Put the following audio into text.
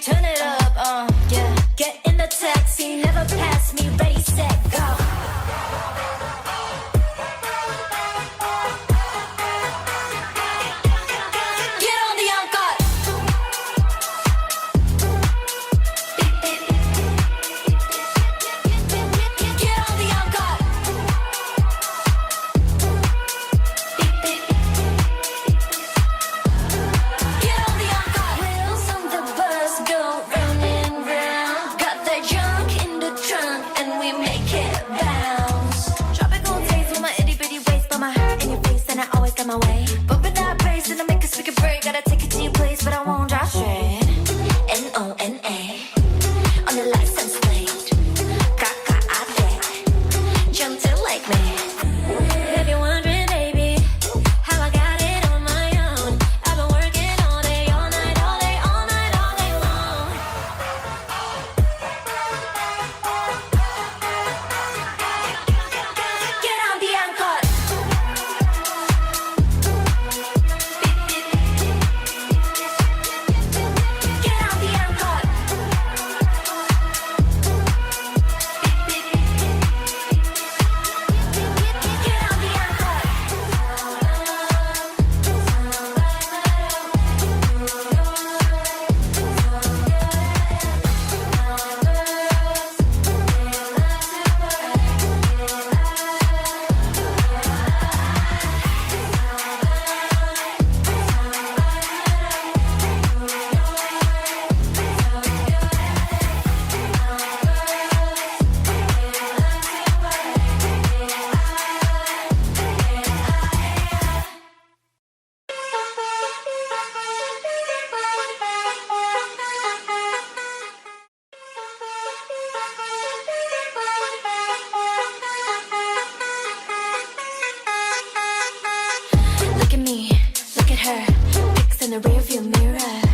turn it up, yeah. Get in the taxi, never pass me, ready, set, go. Get on the ANGKOT. Get on the ANGKOT. Get on the ANGKOT. Wheels on the bus go round and round. Got that junk in the trunk and we make it bounce. Tropical taste with my itty bitty waist, but my heart in your face and I always got my way. Bumping that bass and I make a speaker break. Gotta take it to your place, but I won't drive straight. N-O-N-A on the license plate. Kaka-ate, jump to like me. If you're wondering, baby, how I got it on my own, I've been working all day, all night, all day, all night, all day long. Get on the ANGKOT. Get on the ANGKOT. Get on the Look at me, look at her, pics in the rearview mirror.